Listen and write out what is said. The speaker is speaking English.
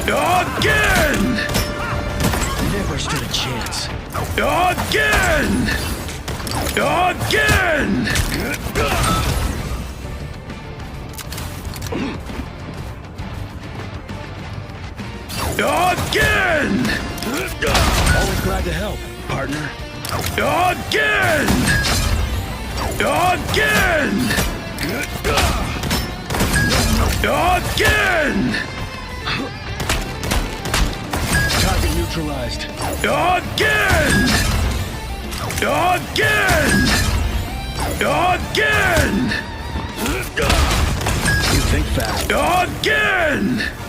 Again! Never stood a chance. Again! Again! Again! Always glad to help, partner. Again! Again! Again! Target neutralized. Again! Again! Again! You think fast. Again!